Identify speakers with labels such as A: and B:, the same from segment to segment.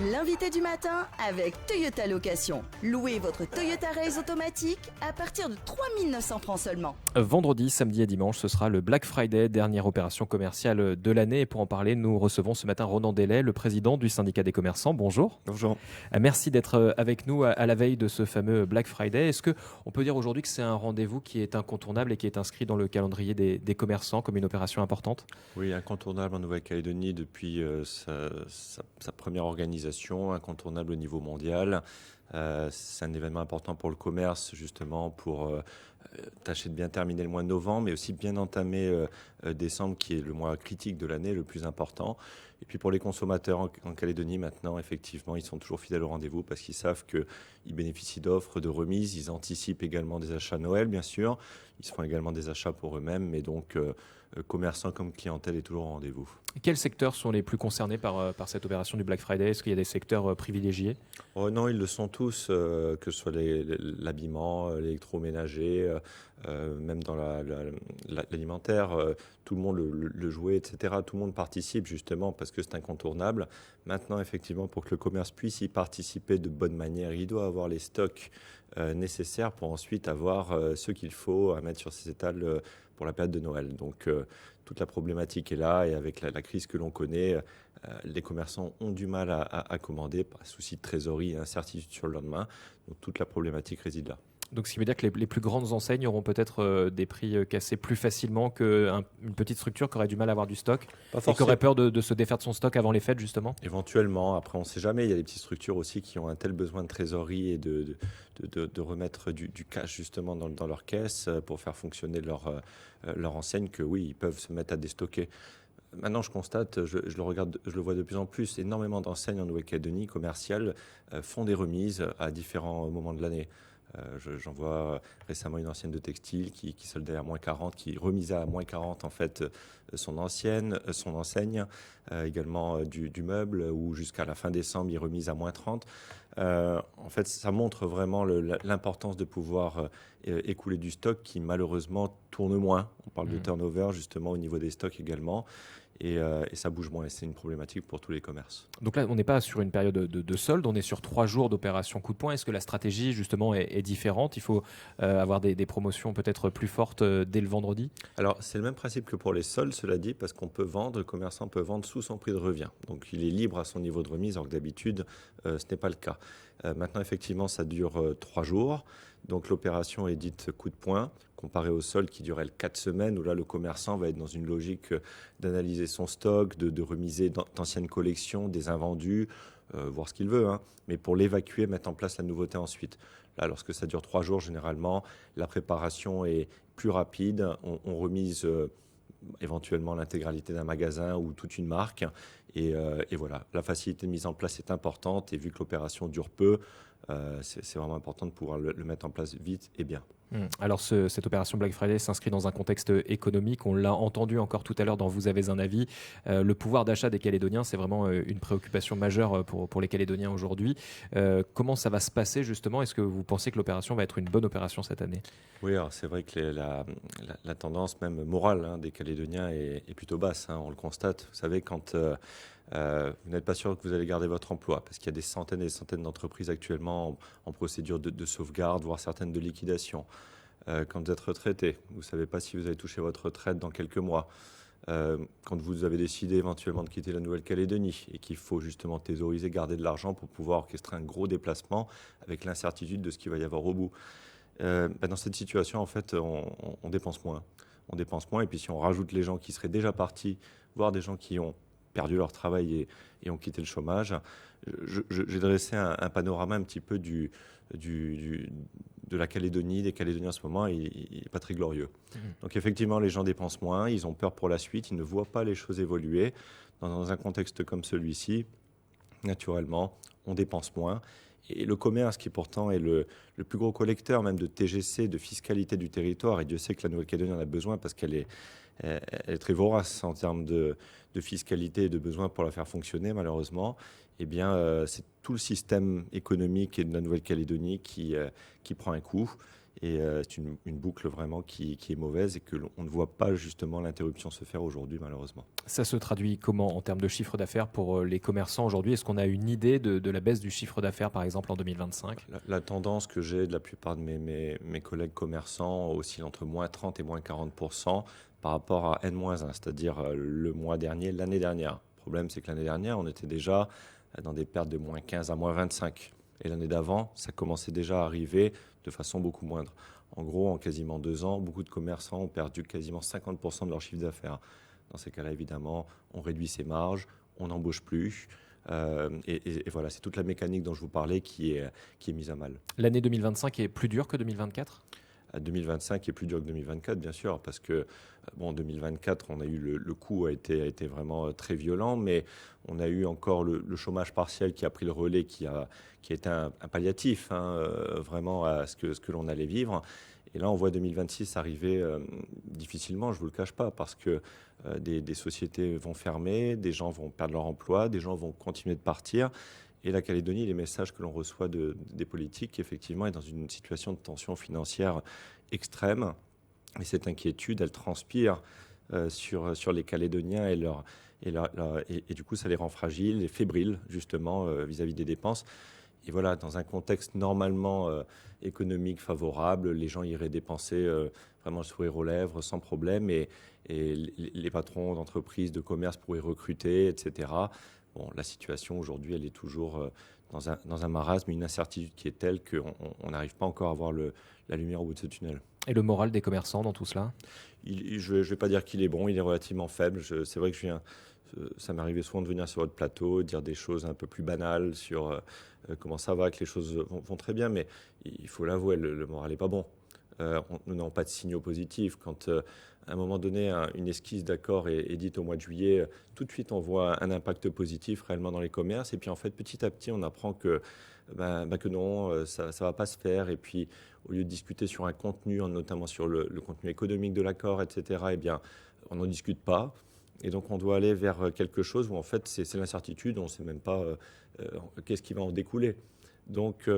A: L'invité du matin avec Toyota Location. Louez votre Toyota Race automatique à partir de 3 900 francs seulement.
B: Vendredi, samedi et dimanche, ce sera le Black Friday, dernière opération commerciale de l'année. Et pour en parler, nous recevons ce matin Ronan Delay, le président du syndicat des commerçants. Bonjour.
C: Bonjour.
B: Merci d'être avec nous à la veille de ce fameux Black Friday. Est-ce qu'on peut dire aujourd'hui que c'est un rendez-vous qui est incontournable et qui est inscrit dans le calendrier des commerçants comme une opération importante ?
C: Oui, incontournable en Nouvelle-Calédonie depuis sa première organisation, incontournable au niveau mondial. C'est un événement important pour le commerce, justement, pour tâcher de bien terminer le mois de novembre, mais aussi bien entamer décembre, qui est le mois critique de l'année, le plus important. Et puis pour les consommateurs en Calédonie, maintenant, effectivement, ils sont toujours fidèles au rendez-vous parce qu'ils savent qu'ils bénéficient d'offres, de remises. Ils anticipent également des achats Noël, bien sûr. Ils se font également des achats pour eux-mêmes, mais donc commerçants comme clientèle est toujours au rendez-vous.
B: Quels secteurs sont les plus concernés par cette opération du Black Friday ? Est-ce qu'il y a des secteurs privilégiés ?
C: Non, ils le sont tous, que ce soit l'habillement, l'électroménager, même dans l'alimentaire, tout le monde, le jouet, etc. Tout le monde participe justement parce que c'est incontournable. Maintenant, effectivement, pour que le commerce puisse y participer de bonne manière, il doit avoir les stocks nécessaires pour ensuite avoir ce qu'il faut à mettre sur ses étals pour la période de Noël. Donc, toute la problématique est là et avec la crise que l'on connaît, les commerçants ont du mal à commander par souci de trésorerie et incertitude sur le lendemain. Donc, toute la problématique réside là.
B: Donc, ce qui veut dire que les plus grandes enseignes auront peut-être des prix cassés plus facilement qu'une petite structure qui aurait du mal à avoir du stock et qui aurait peur de se défaire de son stock avant les fêtes, justement.
C: Éventuellement, après on ne sait jamais, il y a des petites structures aussi qui ont un tel besoin de trésorerie et de remettre du cash justement dans leur caisse pour faire fonctionner leur enseigne que oui, ils peuvent se mettre à déstocker. Maintenant, je constate, je le vois de plus en plus, énormément d'enseignes en Nouvelle-Calédonie commerciales font des remises à différents moments de l'année. J'en vois récemment une enseigne de textile qui soldait à moins 40, qui remisait à moins 40 en fait son enseigne, également du meuble, où jusqu'à la fin décembre, il remise à moins 30. En fait, ça montre vraiment l'importance de pouvoir écouler du stock qui malheureusement tourne moins. On parle de turnover justement au niveau des stocks également. Et ça bouge moins et c'est une problématique pour tous les commerces.
B: Donc là, on n'est pas sur une période de solde, on est sur 3 jours d'opération coup de poing. Est-ce que la stratégie justement est différente ? Il faut avoir des promotions peut-être plus fortes dès le vendredi ?
C: Alors c'est le même principe que pour les soldes, cela dit, parce qu'on peut vendre, le commerçant peut vendre sous son prix de revient. Donc il est libre à son niveau de remise, alors que d'habitude ce n'est pas le cas. Maintenant effectivement ça dure 3 jours. Donc l'opération est dite coup de poing, comparé au solde qui durait 4 semaines, où là le commerçant va être dans une logique d'analyser son stock, de remiser d'anciennes collections, des invendus, voir ce qu'il veut, mais pour l'évacuer, mettre en place la nouveauté ensuite. Là, lorsque ça dure 3 jours, généralement, la préparation est plus rapide, on remise éventuellement l'intégralité d'un magasin ou toute une marque, et voilà, la facilité de mise en place est importante, et vu que l'opération dure peu, c'est vraiment important de pouvoir le mettre en place vite et bien.
B: Alors cette opération Black Friday s'inscrit dans un contexte économique, on l'a entendu encore tout à l'heure dans Vous avez un avis, le pouvoir d'achat des Calédoniens, c'est vraiment une préoccupation majeure pour les Calédoniens aujourd'hui. Comment ça va se passer justement ? Est-ce que vous pensez que l'opération va être une bonne opération cette année ?
C: Oui, alors c'est vrai que la tendance même morale des Calédoniens est plutôt basse, on le constate. Vous savez, quand vous n'êtes pas sûr que vous allez garder votre emploi, parce qu'il y a des centaines et des centaines d'entreprises actuellement en procédure de sauvegarde, voire certaines de liquidation. Quand vous êtes retraité, vous ne savez pas si vous allez toucher votre retraite dans quelques mois. Quand vous avez décidé éventuellement de quitter la Nouvelle-Calédonie et qu'il faut justement thésauriser, garder de l'argent pour pouvoir orchestrer un gros déplacement avec l'incertitude de ce qu'il va y avoir au bout. Dans cette situation, en fait, on dépense moins. On dépense moins, et puis si on rajoute les gens qui seraient déjà partis, voire des gens qui ont perdu leur travail et ont quitté le chômage, j'ai dressé un panorama un petit peu de la Calédonie, des Calédoniens en ce moment, il n'est pas très glorieux. Donc effectivement, les gens dépensent moins, ils ont peur pour la suite, ils ne voient pas les choses évoluer. Dans un contexte comme celui-ci, naturellement, on dépense moins. Et le commerce, qui pourtant est le plus gros collecteur même de TGC, de fiscalité du territoire, et Dieu sait que la Nouvelle-Calédonie en a besoin parce qu'elle est très vorace en termes de fiscalité et de besoin pour la faire fonctionner, malheureusement, eh bien, c'est tout le système économique de la Nouvelle-Calédonie qui prend un coup. Et c'est une boucle vraiment qui est mauvaise et que l'on ne voit pas justement l'interruption se faire aujourd'hui, malheureusement.
B: Ça se traduit comment en termes de chiffre d'affaires pour les commerçants aujourd'hui? Est-ce qu'on a une idée de la baisse du chiffre d'affaires, par exemple, en 2025?
C: La tendance que j'ai de la plupart de mes collègues commerçants oscille entre moins 30 et moins 40% par rapport à N-1, c'est-à-dire le mois dernier, l'année dernière. Le problème, c'est que l'année dernière, on était déjà dans des pertes de moins 15 à moins 25. Et l'année d'avant, ça commençait déjà à arriver de façon beaucoup moindre. En gros, en quasiment 2 ans, beaucoup de commerçants ont perdu quasiment 50% de leur chiffre d'affaires. Dans ces cas-là, évidemment, on réduit ses marges, on n'embauche plus. Et voilà, c'est toute la mécanique dont je vous parlais qui est mise à mal.
B: L'année 2025 est plus dure que 2024?
C: 2025 est plus dur que 2024, bien sûr, parce que bon, en 2024, on a eu le coût a été vraiment très violent, mais on a eu encore le chômage partiel qui a pris le relais, qui a été un palliatif, vraiment à ce que l'on allait vivre. Et là, on voit 2026 arriver difficilement, je ne vous le cache pas, parce que des sociétés vont fermer, des gens vont perdre leur emploi, des gens vont continuer de partir. Et la Calédonie, les messages que l'on reçoit des politiques, effectivement, est dans une situation de tension financière extrême. Et cette inquiétude, elle transpire sur les Calédoniens et du coup, ça les rend fragiles et fébriles, justement, vis-à-vis des dépenses. Et voilà, dans un contexte normalement économique favorable, les gens iraient dépenser vraiment le sourire aux lèvres sans problème et les patrons d'entreprises, de commerce pourraient recruter, etc. Bon, la situation aujourd'hui, elle est toujours dans un marasme, une incertitude qui est telle qu'on n'arrive pas encore à voir la lumière au bout de ce tunnel.
B: Et le moral des commerçants dans tout cela?
C: Je ne vais pas dire qu'il est bon, il est relativement faible. C'est vrai que ça m'arrivait souvent de venir sur votre plateau, dire des choses un peu plus banales sur comment ça va, que les choses vont très bien, mais il faut l'avouer, le moral n'est pas bon. Nous n'avons pas de signaux positifs. Quand à un moment donné, une esquisse d'accord est dite au mois de juillet, tout de suite on voit un impact positif réellement dans les commerces. Et puis en fait, petit à petit, on apprend que non, ça ne va pas se faire. Et puis au lieu de discuter sur un contenu, notamment sur le contenu économique de l'accord, etc., eh bien, on n'en discute pas. Et donc on doit aller vers quelque chose où en fait c'est l'incertitude, on ne sait même pas qu'est-ce qui va en découler. Donc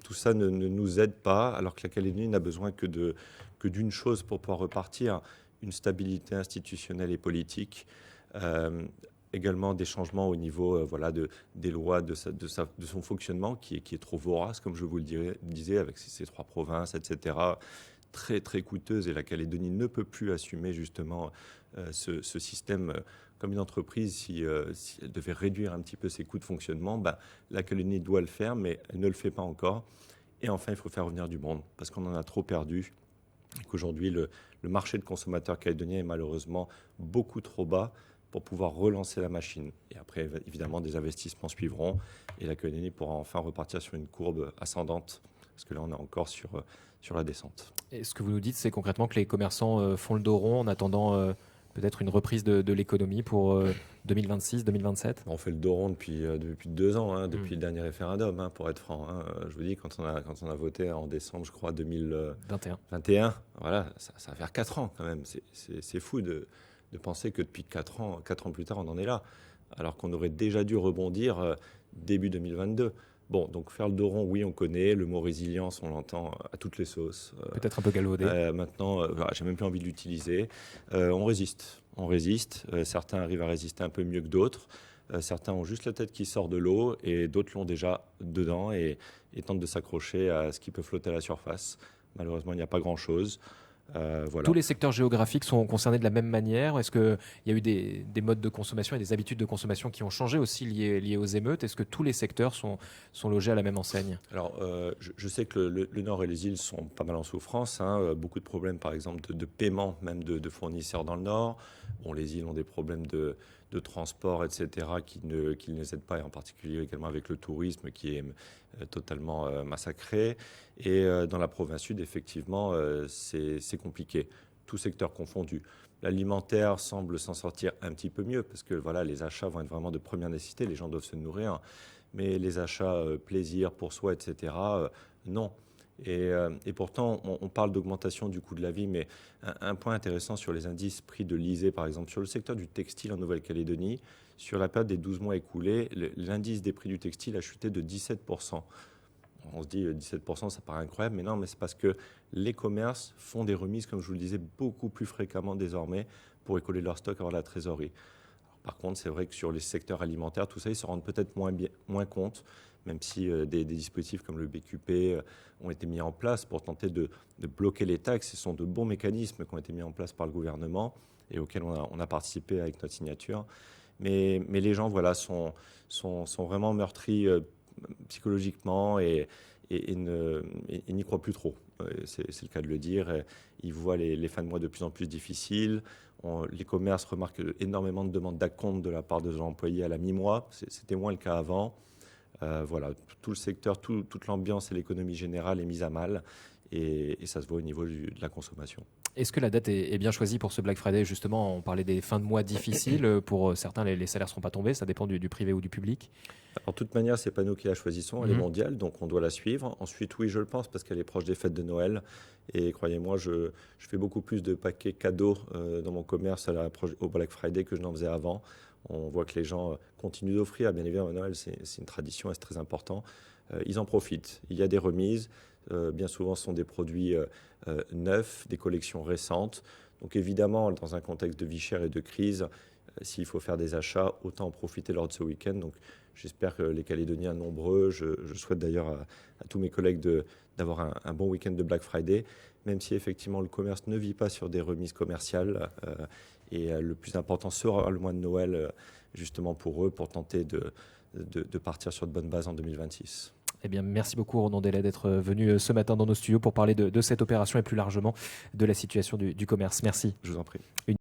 C: tout ça ne nous aide pas, alors que la Calédonie n'a besoin que d'une chose pour pouvoir repartir, une stabilité institutionnelle et politique, également des changements au niveau des lois, de son fonctionnement qui est trop vorace, comme je vous le disais, avec ces 3 provinces, etc., très très coûteuses, et la Calédonie ne peut plus assumer justement ce système. Comme une entreprise, si elle devait réduire un petit peu ses coûts de fonctionnement, la Calédonie doit le faire, mais elle ne le fait pas encore. Et enfin, il faut faire revenir du monde, parce qu'on en a trop perdu, et qu'aujourd'hui, le marché de consommateurs calédonien est malheureusement beaucoup trop bas pour pouvoir relancer la machine. Et après, évidemment, des investissements suivront, et la Calédonie pourra enfin repartir sur une courbe ascendante, parce que là, on est encore sur la descente.
B: Et ce que vous nous dites, c'est concrètement que les commerçants font le dos rond en attendant peut-être une reprise de l'économie pour 2026, 2027?
C: On fait le dos rond depuis 2 ans, depuis le dernier référendum, pour être franc. Je vous dis, quand on a voté en décembre, je crois, 2021, voilà, ça va faire 4 ans quand même. C'est fou de penser que depuis 4 ans plus tard, on en est là, alors qu'on aurait déjà dû rebondir début 2022. Bon, donc faire le dos rond, oui, on connaît. Le mot résilience, on l'entend à toutes les sauces.
B: Peut-être un peu galvaudé.
C: Maintenant, j'ai même plus envie de l'utiliser. On résiste. Certains arrivent à résister un peu mieux que d'autres. Certains ont juste la tête qui sort de l'eau et d'autres l'ont déjà dedans et tentent de s'accrocher à ce qui peut flotter à la surface. Malheureusement, il n'y a pas grand-chose. Voilà.
B: Tous les secteurs géographiques sont concernés de la même manière? Est-ce qu'il y a eu des modes de consommation et des habitudes de consommation qui ont changé aussi liées aux émeutes? Est-ce que tous les secteurs sont logés à la même enseigne?
C: Alors, je sais que le Nord et les îles sont pas mal en souffrance. Beaucoup de problèmes, par exemple, de paiement même de fournisseurs dans le Nord. Bon, les îles ont des problèmes de transport, etc., qui ne les aident pas, et en particulier également avec le tourisme qui est totalement massacré. Et dans la province sud, effectivement, c'est compliqué, tout secteur confondu. L'alimentaire semble s'en sortir un petit peu mieux, parce que voilà, les achats vont être vraiment de première nécessité, les gens doivent se nourrir. Mais les achats plaisir pour soi, etc., non. Et pourtant, on parle d'augmentation du coût de la vie, mais un point intéressant sur les indices prix de l'ISEE, par exemple, sur le secteur du textile en Nouvelle-Calédonie, sur la période des 12 mois écoulés, l'indice des prix du textile a chuté de 17%. on se dit 17%, ça paraît incroyable, mais non, mais c'est parce que les commerces font des remises, comme je vous le disais, beaucoup plus fréquemment désormais pour écouler leur stock, avoir la trésorerie. Alors, par contre, c'est vrai que sur les secteurs alimentaires, tout ça, ils se rendent peut-être moins compte, même si des dispositifs comme le BQP ont été mis en place pour tenter de bloquer les taxes. Ce sont de bons mécanismes qui ont été mis en place par le gouvernement et auxquels on a participé avec notre signature. Mais les gens sont vraiment meurtris psychologiquement et n'y croient plus trop. C'est le cas de le dire. Ils voient les fins de mois de plus en plus difficiles. Les commerces remarquent énormément de demandes d'acompte de la part de leurs employés à la mi-mois. C'était moins le cas avant. Voilà, tout le secteur, toute l'ambiance et l'économie générale est mise à mal. Et ça se voit au niveau de la consommation.
B: Est-ce que la date est bien choisie pour ce Black Friday? Justement, on parlait des fins de mois difficiles. Pour certains, les salaires ne seront pas tombés. Ça dépend du privé ou du public.
C: En toute manière, ce n'est pas nous qui la choisissons. Elle est mondiale, donc on doit la suivre. Ensuite, oui, je le pense, parce qu'elle est proche des fêtes de Noël. Et croyez-moi, je fais beaucoup plus de paquets cadeaux dans mon commerce au Black Friday que je n'en faisais avant. On voit que les gens continuent d'offrir. Bien évidemment, Noël, c'est une tradition et c'est très important. Ils en profitent. Il y a des remises. Bien souvent, ce sont des produits neufs, des collections récentes. Donc évidemment, dans un contexte de vie chère et de crise, s'il faut faire des achats, autant en profiter lors de ce week-end. Donc j'espère que les Calédoniens nombreux, je souhaite d'ailleurs à tous mes collègues d'avoir un bon week-end de Black Friday, même si effectivement le commerce ne vit pas sur des remises commerciales. Et le plus important sera le mois de Noël, justement pour eux, pour tenter de partir sur de bonnes bases en 2026.
B: Eh bien, merci beaucoup Ronan Delay d'être venu ce matin dans nos studios pour parler de cette opération et plus largement de la situation du commerce. Merci.
C: Je vous en prie.